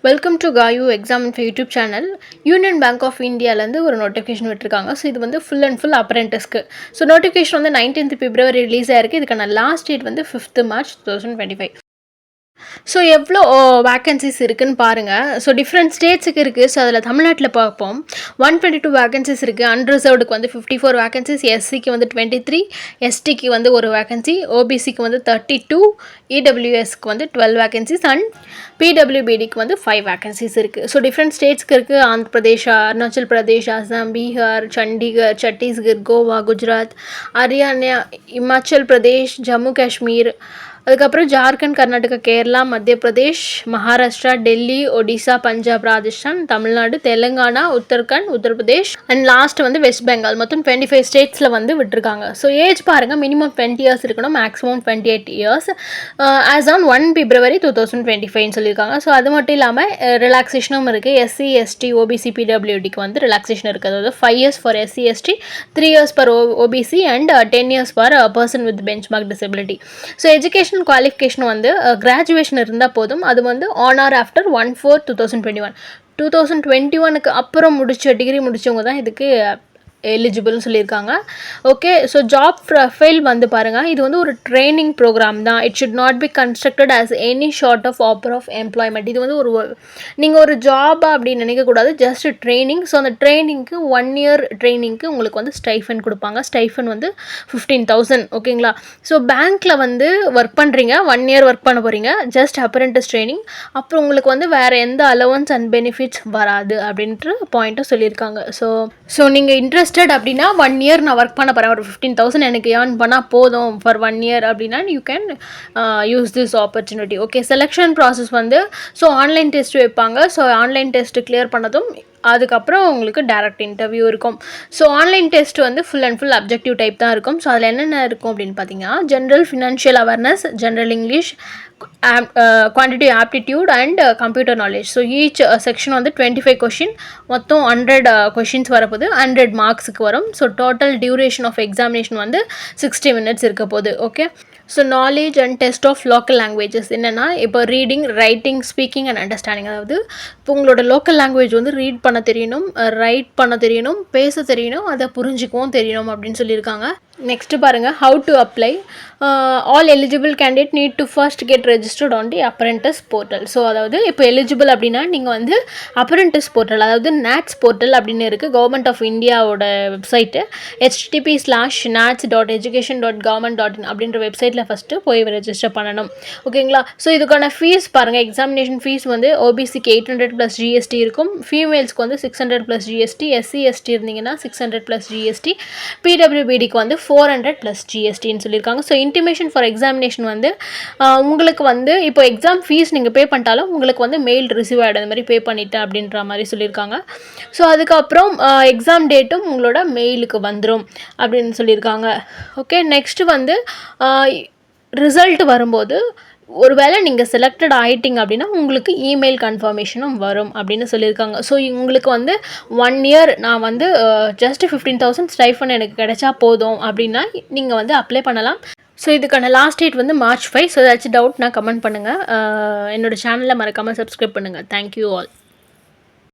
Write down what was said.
Welcome to காயு exam YouTube channel. Union Bank of இந்தியாவிலேருந்து ஒரு நோட்டிஃபிகேஷன் விட்டுருக்காங்க. ஸோ இது வந்து ஃபுல் அண்ட் ஃபுல் அப்ரெண்டிஸ்க்கு. ஸோ நோட்டிஃபிகேஷன் வந்து 19th February ரிலீஸ் ஆயிருக்கு. இதுக்கான லாஸ்ட் டேட் வந்து 5th March 2025. ஸோ எவ்வளோ வேக்கன்சிஸ் இருக்குதுன்னு பாருங்கள். ஸோ டிஃப்ரெண்ட் ஸ்டேட்ஸுக்கு இருக்குது. ஸோ அதில் தமிழ்நாட்டில் பார்ப்போம். 122 வேக்கன்சிஸ் இருக்குது. அன்ரிசர்வ்டுக்கு வந்து 54 வேக்கன்சிஸ், எஸ்சிக்கு வந்து 23, எஸ்டிக்கு வந்து ஒரு வேக்கன்சி, ஓபிசிக்கு வந்து 32, இடபிள்யூஎஸ்க்கு வந்து 12 வேக்கன்சிஸ் அண்ட் பிடபிள்யூபிடிக்கு வந்து 5 வேக்கன்சிஸ் இருக்குது. ஸோ டிஃப்ரெண்ட் ஸ்டேட்ஸ்க்கு இருக்குது. ஆந்திர பிரதேஷ், அருணாச்சல் பிரதேஷ், அசாம், பீகார், சண்டிகர், சத்தீஸ்கர், கோவா, குஜராத், ஹரியானா, இமாச்சல் பிரதேஷ், ஜம்மு காஷ்மீர், அதுக்கப்புறம் ஜார்க்கண்ட், கர்நாடகா, கேரளா, மத்திய பிரதேஷ், மகாராஷ்டிரா, டெல்லி, ஒடிசா, பஞ்சாப், ராஜஸ்தான், தமிழ்நாடு, தெலுங்கானா, உத்தரகாண்ட், உத்தரப்பிரதேஷ் அண்ட் லாஸ்ட் வந்து வெஸ்ட் பெங்கால். மொத்தம் 25 ஸ்டேட்ஸில் வந்து விட்டுருக்காங்க. ஸோ ஏஜ் பாருங்கள், மினிமம் 20 இயர்ஸ் இருக்கணும், maximum 28 years as on 1 February 2025 சொல்லியிருக்காங்க. ஸோ அது மட்டும் இல்லாமல் ரிலாக்ஸேஷனும் இருக்குது. எஸ்சி, எஸ்டி, ஓபிசி, பிடபிள்யூடிக்கு வந்து ரிலாக்ஸேஷன் இருக்குது. அதாவது 5 years for SC, ST, 3 years for OBC and 10 years for person with benchmark disability. So education qualification வந்து கிராஜுவேஷன் இருந்தால் போதும். அது வந்து ஆன் ஆர் ஆஃப்டர் 1/4/2021 2021க்கு அப்புறம் டிகிரி முடித்தவங்க தான் இதுக்கு எலிஜிபிள்னு சொல்லியிருக்காங்க. ஓகே, ஸோ ஜாப் ப்ரொஃபைல் வந்து பாருங்கள். இது வந்து ஒரு ட்ரைனிங் ப்ரோக்ராம் தான். It should not be constructed as any short of offer of employment. இது வந்து நீங்கள் ஒரு ஜாப் அப்படின்னு நினைக்கக்கூடாது, ஜஸ்ட் ட்ரைனிங். ஸோ அந்த ட்ரைனிங்க்கு 1 year ட்ரைனிங்க்கு உங்களுக்கு வந்து ஸ்டைஃபன் கொடுப்பாங்க. ஸ்டைஃபன் வந்து 15,000. ஓகேங்களா? ஸோ பேங்க்கில் வந்து ஒர்க் பண்ணுறீங்க, 1 year ஒர்க் பண்ண போகிறீங்க, ஜஸ்ட் அப்ரெண்டிஸ் ட்ரைனிங். அப்புறம் உங்களுக்கு வந்து வேறு எந்த அலவன்ஸ் அண்ட் பெனிஃபிட்ஸ் வராது அப்படின்ட்டு பாயிண்ட்டும் சொல்லியிருக்காங்க. ஸோ நீங்கள் இன்ட்ரெஸ்ட் அப்படின்னா 1 year நான் ஒர்க் பண்ண போகிறேன், ஒரு 15,000 எனக்கு ஏர்ன் பண்ணால் போதும் ஃபார் 1 year அப்படின்னா you can use this opportunity. Okay, selection process வந்து ஸோ ஆன்லைன் டெஸ்ட் வைப்பாங்க. ஸோ ஆன்லைன் டெஸ்ட் கிளியர் பண்ணதும் அதுக்கப்புறம் உங்களுக்கு டைரக்ட் இன்டர்வியூ இருக்கும். ஸோ ஆன்லைன் டெஸ்ட் வந்து full and full objective type தான் இருக்கும். ஸோ அதில் என்னென்ன இருக்கும் அப்படின்னு பார்த்தீங்கன்னா, general financial awareness, general English, quantity aptitude and computer knowledge. So each section வந்து 25 கொஷின், மொத்தம் 100 கொஷின்ஸ் வரப்போது, 100 மார்க்ஸுக்கு வரும். So total duration of examination வந்து 60 minutes இருக்க போகுது. Okay, so knowledge and test of local languages என்னென்னா, இப்போ reading, writing, speaking and understanding. அதாவது இப்போ உங்களோட லோக்கல் லாங்குவேஜ் வந்து ரீட் பண்ண தெரியணும், ரைட் பண்ண தெரியணும், பேச தெரியணும், அதை புரிஞ்சிக்கவும் தெரியணும் அப்படின்னு சொல்லியிருக்காங்க. நெக்ஸ்ட்டு பாருங்கள், how to apply. All eligible candidate need to first get registered on the apprentice portal. So அதாவது இப்போ எலிஜிபிள் அப்படின்னா நீங்கள் வந்து அப்ரெண்டிஸ் போர்ட்டல், அதாவது நேட்ஸ் போர்ட்டல் அப்படின்னு இருக்குது, கவர்மெண்ட் ஆஃப் இந்தியாவோட வெப்சைட்டு. http:/nats.education.government.in அப்படின்ற வெப்சைட்டில் ஃபஸ்ட்டு போய் ரெஜிஸ்டர் பண்ணணும். ஓகேங்களா? ஸோ இதுக்கான ஃபீஸ் பாருங்கள். எக்ஸாமினேஷன் ஃபீஸ் வந்து ஓபிசிக்கு 800 + GST இருக்கும், ஃபீமேல்ஸ்க்கு வந்து 600 + GST, எஸ்சி எஸ்டி இருந்தீங்கன்னா 600 + GST, பிடபிள்யூபிடிக்கு வந்து 400 + GSTன்னு சொல்லியிருக்காங்க. ஸோ இன்டிமேஷன் ஃபார் எக்ஸாமினேஷன் வந்து உங்களுக்கு வந்து இப்போ எக்ஸாம் ஃபீஸ் நீங்கள் பே பண்ணிட்டாலும் உங்களுக்கு வந்து மெயில் ரிசீவ் ஆகிடும், இந்த மாதிரி பே பண்ணிட்டேன் அப்படின்ற மாதிரி சொல்லியிருக்காங்க. ஸோ அதுக்கப்புறம் எக்ஸாம் டேட்டும் உங்களோட மெயிலுக்கு வந்துடும் அப்படின்னு சொல்லியிருக்காங்க. ஓகே, நெக்ஸ்ட்டு வந்து ரிசல்ட் வரும்போது ஒருவேளை நீங்கள் செலக்டட் ஆகிட்டிங்க அப்படின்னா உங்களுக்கு இமெயில் கன்ஃபர்மேஷனும் வரும் அப்படின்னு சொல்லியிருக்காங்க. ஸோ உங்களுக்கு வந்து 1 year நான் வந்து ஜஸ்ட் 15,000 ஸ்டைஃபன் எனக்கு கிடைச்சா போதும் அப்படின்னா நீங்கள் வந்து அப்ளை பண்ணலாம். ஸோ இதுக்கான லாஸ்ட் டேட் வந்து March 5. ஸோ ஏதாச்சும் டவுட் நான் கமெண்ட் பண்ணுங்கள். என்னோடய சேனலில் மறக்காமல் சப்ஸ்கிரைப் பண்ணுங்கள். Thank you all.